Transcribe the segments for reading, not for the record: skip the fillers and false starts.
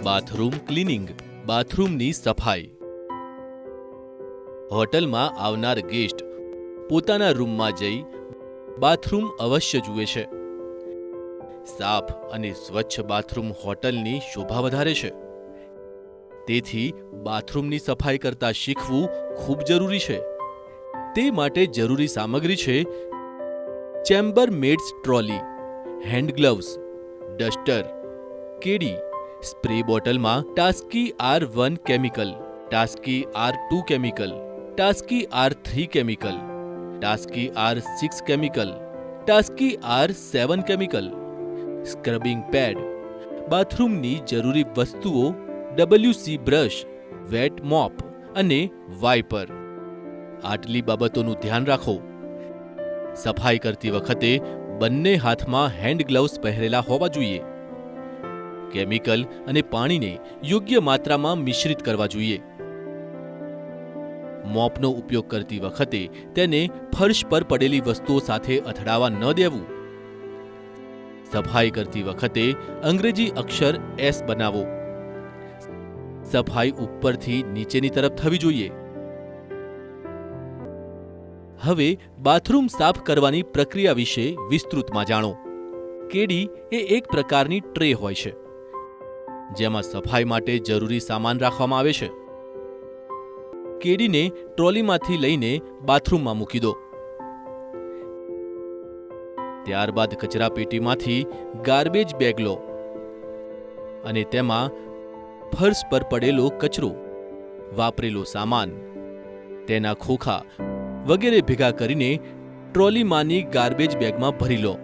Bathroom cleaning, બાથરૂમની સફાઈ. હોટલમાં આવનાર ગેસ્ટ પોતાના રૂમમાં જઈ બાથરૂમ અવશ્ય જુએ છે. સાફ અને સ્વચ્છ બાથરૂમ હોટલની શોભા વધારે છે. તેથી બાથરૂમની સફાઈ કરતા શીખવું ખૂબ જરૂરી છે. તે માટે જરૂરી સામગ્રી છે chamber maids trolley, hand gloves, duster, caddy, spray બોટલમાં Taski R1 chemical, Taski R2 chemical, Taski R3 chemical, Taski R6 chemical, Taski R7 chemical, scrubbing pad, બાથરૂમની જરૂરી વસ્તુઓ WC બ્રશ, વેટ મોપ અને વાઇપર. આટલી બાબતોનું ધ્યાન રાખો. સફાઈ કરતી વખતે બંને હાથમાં હેન્ડ ગ્લવ્સ પહેરેલા હોવા જોઈએ. કેમિકલ અને પાણીને યોગ્ય માત્રામાં મિશ્રિત કરવા જોઈએ. મોપનો ઉપયોગ કરતી વખતે તેને ફર્શ પર પડેલી વસ્તુઓ સાથે અથડાવા ન દેવું. સફાઈ કરતી વખતે અંગ્રેજી અક્ષર S બનાવો. સફાઈ ઉપરથી નીચેની તરફ થવી જોઈએ. હવે બાથરૂમ સાફ કરવાની પ્રક્રિયા વિશે વિસ્તૃતમાં જાણો. કેડી એ એક પ્રકારની ટ્રે હોય છે, જેમાં સફાઈ માટે જરૂરી સામાન રાખવામાં આવે છે. કેડીને ટ્રોલીમાંથી લઈને બાથરૂમમાં મૂકી દો. ત્યારબાદ કચરા પેટીમાંથી ગાર્બેજ બેગ લો અને તેમાં ફર્શ પર પડેલો કચરો, વાપરેલો સામાન, તેના ખોખા વગેરે ભેગા કરીને ટ્રોલીમાંની ગાર્બેજ બેગમાં ભરી લો.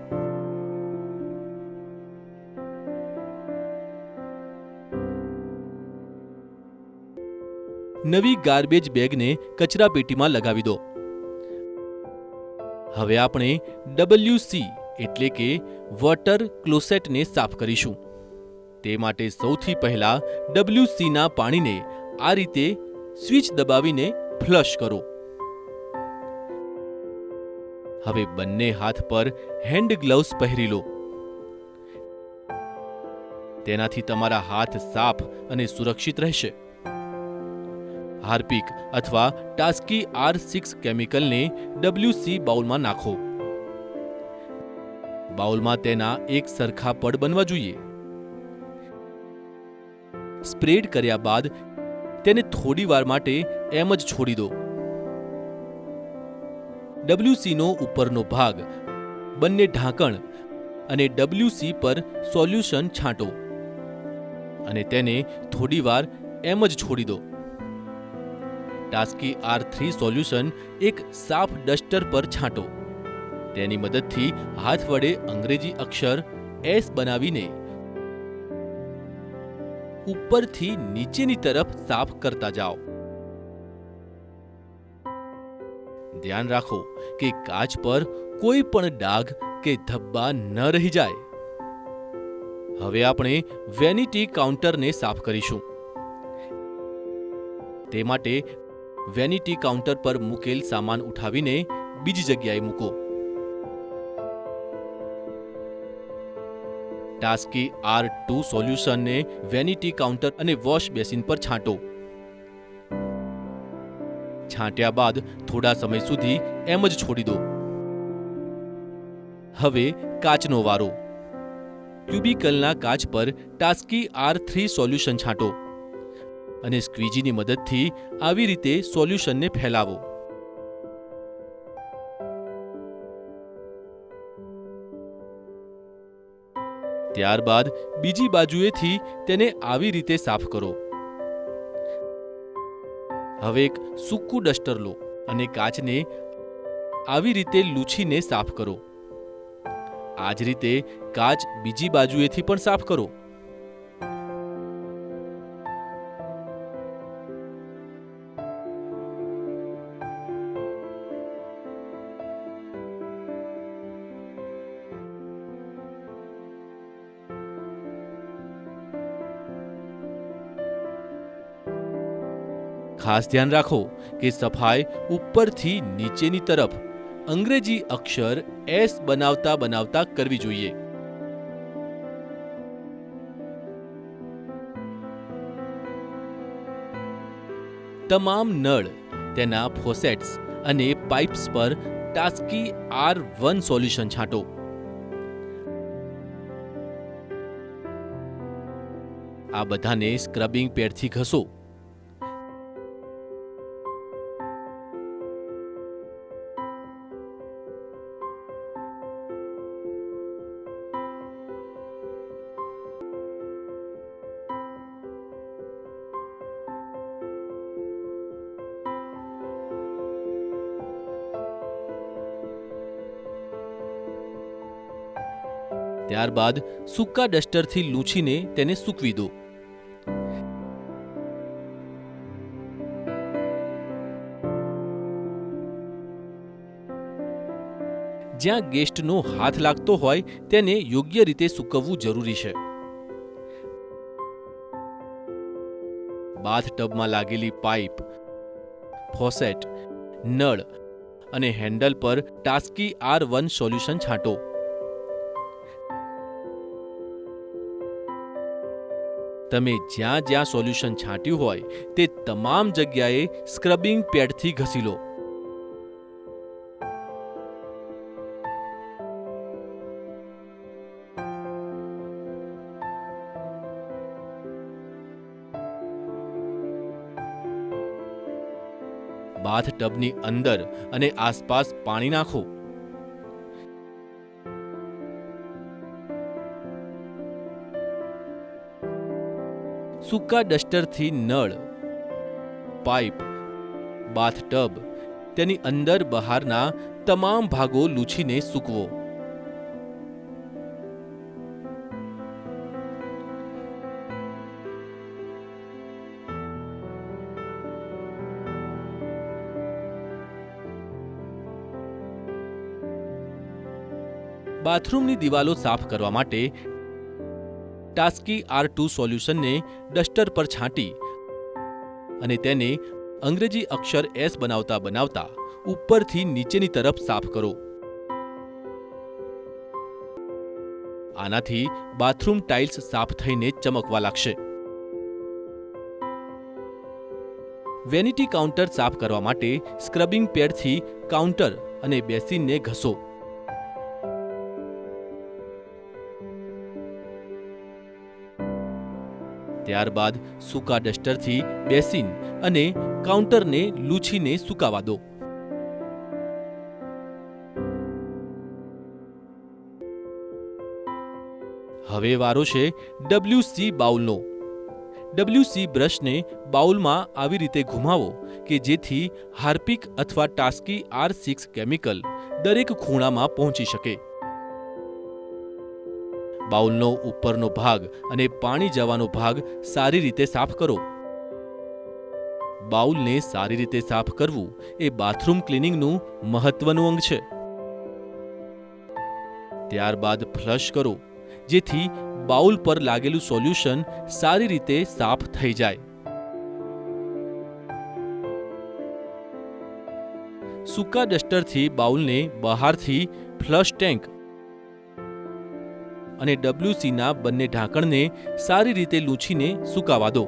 નવી ગાર્બેજ બેગને કચરા પેટીમાં લગાવી દો. હવે આપણે WC એટલે કે વોટર ક્લોસેટને સાફ કરીશું. તે માટે સૌથી પહેલા WCના પાણીને આ રીતે સ્વિચ દબાવીને ફ્લશ કરો. હવે બંને હાથ પર હેન્ડ ગ્લવ્સ પહેરી લો. તેનાથી તમારા હાથ સાફ અને સુરક્ષિત રહેશે. હાર્પિક અથવા ટાસ્કી R6 કેમિકલને WC બાઉલમાં નાખો. બાઉલમાં તેના એક સરખા પડ બનવા જોઈએ. સ્પ્રેડ કર્યા બાદ તેને થોડી વાર માટે એમ જ છોડી દો. WCનો ઉપરનો ભાગ, બંને ઢાંકણ અને WC પર સોલ્યુશન છાંટો અને તેને થોડી વાર એમ જ છોડી દો. ટાસ્કી R3 સોલ્યુશન એક સાફ ડસ્ટર પર છાંટો. તેની મદદથી હાથ વડે અંગ્રેજી અક્ષર S બનાવીને ઉપરથી નીચેની તરફ સાફ કરતા જાઓ. ધ્યાન રાખો કે કાચ પર કોઈ પણ ડાઘ કે ધબ્બા ન રહી જાય. હવે આપણે વેનિટી કાઉન્ટરને સાફ કરીશું. તે માટે વેનિટી કાઉન્ટર પર મૂકેલ સામાન ઉઠાવીને બીજી જગ્યાએ મૂકો. ટાસ્કી R2 સોલ્યુશનને વેનિટી કાઉન્ટર અને વોશ બેસિન પર છાંટો. છાંટ્યા બાદ થોડા સમય સુધી એમ જ છોડી દો. હવે કાચનો વારો. ક્યુબિકલના કાચ પર ટાસ્કી R3 સોલ્યુશન છાંટો અને સ્ક્વીઝીની મદદથી આવી રીતે સોલ્યુશનને ફેલાવો. ત્યારબાદ બીજી બાજુએથી તેને આવી રીતે સાફ કરો. હવે એક સૂકું ડસ્ટર લો અને કાચને આવી રીતે લૂછીને સાફ કરો. આ જ રીતે કાચ બીજી બાજુએથી પણ સાફ કરો. ખાસ ધ્યાન રાખો કે સફાઈ ઉપરથી નીચેની તરફ અંગ્રેજી અક્ષર S બનાવતા બનાવતા કરવી જોઈએ. તમામ નળ, તેના ફોસેટ્સ અને પાઇપ્સ પર ટાસ્કી R1 સોલ્યુશન છાંટો. આ બધાને સ્ક્રબિંગ પેડથી ઘસો. ત્યારબાદ સૂકા ડસ્ટરથી લૂંછીને તેને સૂકવી દો. જ્યાં ગેસ્ટનો હાથ લાગતો હોય તેને યોગ્ય રીતે સૂકવવું જરૂરી છે. બાથટબમાં લાગેલી પાઇપ, ફોસેટ, નળ અને હેન્ડલ પર ટાસ્કી R1 સોલ્યુશન છાંટો. તમે જ્યાં જ્યાં સોલ્યુશન છાંટ્યું હોય તે તમામ જગ્યાએ સ્ક્રબિંગ પેડથી ઘસી લો. બાથટબની અંદર અને આસપાસ પાણી નાખો. સૂકા ડસ્ટરથી નળ, પાઇપ, બાથટબ, તેની અંદર બહારના તમામ ભાગો લૂછીને સૂકવો. બાથરૂમની દિવાલો સાફ કરવા માટે ટાસ્કી R2 સોલ્યુશનને ડસ્ટર પર છાંટી અને તેને અંગ્રેજી અક્ષર S બનાવતા બનાવતા ઉપરથી નીચેની તરફ સાફ કરો. આનાથી બાથરૂમ ટાઇલ્સ સાફ થઈને ચમકવા લાગશે. વેનિટી કાઉન્ટર સાફ કરવા માટે સ્ક્રબિંગ પેડથી કાઉન્ટર અને બેસિનને ઘસો. ત્યારબાદ સૂકા ડસ્ટરથી બેસિન અને કાઉન્ટરને લૂછીને સૂકાવા દો. હવે વારો છે WC બાઉલનો. WC બ્રશને બાઉલમાં આવી રીતે ઘુમાવો કે જેથી હાર્પિક અથવા ટાસ્કી R6 કેમિકલ દરેક ખૂણામાં પહોંચી શકે. બાઉલનો ઉપરનો ભાગ અને પાણી જવાનો ભાગ સારી રીતે સાફ કરો. બાઉલને સારી રીતે સાફ કરવું એ બાથરૂમ ક્લિનિંગનું મહત્વનું અંગ છે. ત્યારબાદ ફ્લશ કરો જેથી બાઉલ પર લાગેલું સોલ્યુશન સારી રીતે સાફ થઈ જાય. સૂકા ડસ્ટરથી બાઉલને બહારથી ફ્લશ ટેન્ક અને WCના બંને ઢાંકણને સારી રીતે લૂંછીને સૂકાવા દો.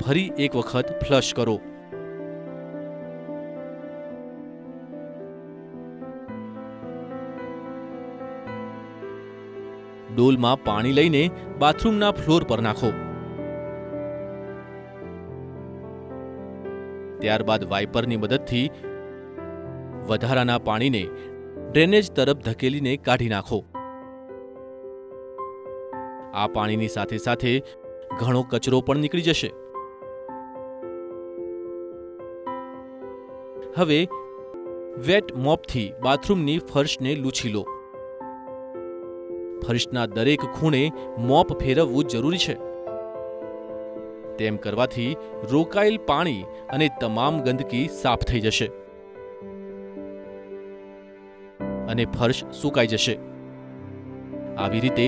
ફરી એક વખત ફ્લશ કરો. ડોલમાં પાણી લઈને બાથરૂમના ફ્લોર પર નાખો. ત્યારબાદ વાઇપરની મદદથી વધારાના પાણીને ડ્રેનેજ તરફ ધકેલીને કાઢી નાખો. આ પાણીની સાથે સાથે ઘણો કચરો પણ નીકળી જશે. હવે વેટ મોપથી બાથરૂમની ફર્શને લૂછી લો. ફર્શના દરેક ખૂણે મોપ ફેરવવું જરૂરી છે. તેમ કરવાથી રોકાયેલ પાણી અને તમામ ગંદકી સાફ થઈ જશે અને ફર્શ સુકાઈ જશે. આવી રીતે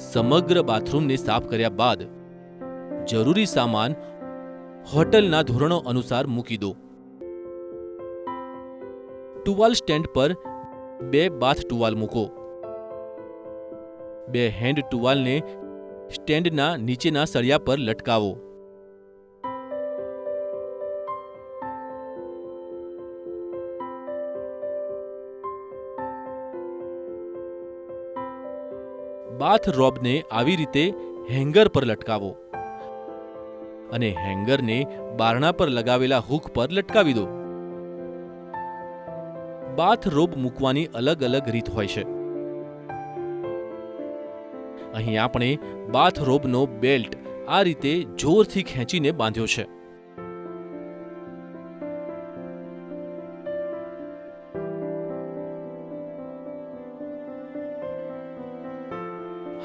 સમગ્ર બાથરૂમને સાફ કર્યા બાદ જરૂરી સામાન હોટલના ધોરણો અનુસાર મૂકી દો. ટુવાલ સ્ટેન્ડ પર 2 બાથ ટુવાલ મૂકો. 2 હેન્ડ ટુવાલને સ્ટેન્ડના નીચેના સળિયા પર લટકાવો. બાથ રોબને આવી રીતે હેંગર પર લટકાવો અને હેંગરને બારણા પર લગાવેલા હૂક પર લટકાવી દો. બાથ રોબ મૂકવાની અલગ અલગ રીત હોય છે. અહીં આપણે બાથ રોબનો બેલ્ટ આ રીતે જોરથી ખેંચીને બાંધ્યો છે.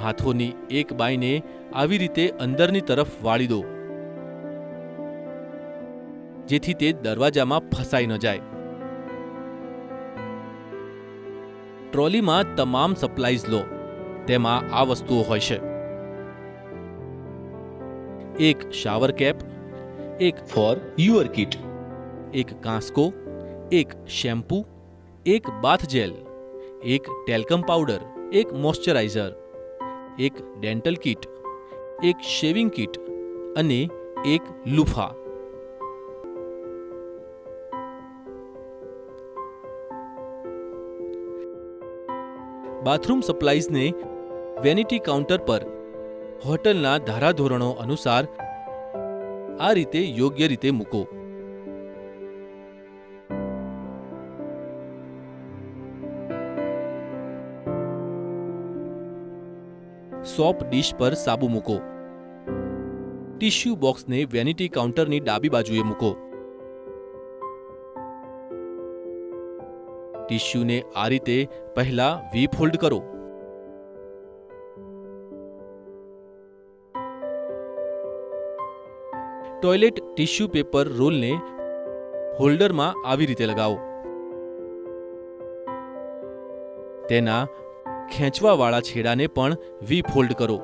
હાથોની એક બાઈને આવી રીતે અંદરની તરફ વાળી દો, જેથી તે દરવાજામાં ફસાઈ ન જાય. ટ્રોલીમાં તમામ સપ્લાઈઝ લો. તેમાં આ વસ્તુઓ હોય છે: એક શાવર કેપ, એક for your kit, એક કાંસકો, એક શેમ્પૂ, એક બાથ જેલ, એક ટેલ્કમ પાવડર, એક મોઇશ્ચરાઇઝર, એક ડેન્ટલ કિટ, એક શેવિંગ કિટ અને એક લુફા. બાથરૂમ સપ્લાઈઝને વેનિટી કાઉન્ટર પર હોટલના ધારાધોરણો અનુસાર આ રીતે યોગ્ય રીતે મૂકો. સોપ ડીશ પર સાબુ મૂકો. ટિશ્યુ બોક્સને વેનિટી કાઉન્ટરની ડાબી બાજુએ મૂકો. ટિશ્યુને આ રીતે પહેલા વી ફોલ્ડ કરો. ટોયલેટ ટિશ્યુ પેપર રોલને હોલ્ડરમાં આવી રીતે લગાવો. તેના ખેંચવાવાળા છેડાને પણ વી ફોલ્ડ કરો.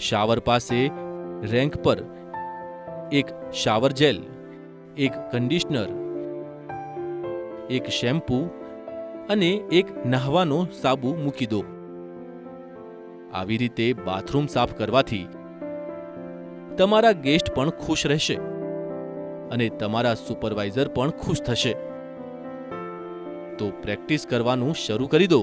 શાવર પાસે રેન્ક પર એક શાવર જેલ, એક કન્ડિશનર, એક શેમ્પૂ અને એક નહાવાનો સાબુ મૂકી દો. આવી રીતે બાથરૂમ સાફ કરવાથી તમારા ગેસ્ટ પણ ખુશ રહેશે અને તમારા સુપરવાઇઝર પણ ખુશ થશે. તો પ્રેક્ટિસ કરવાનું શરૂ કરી દો.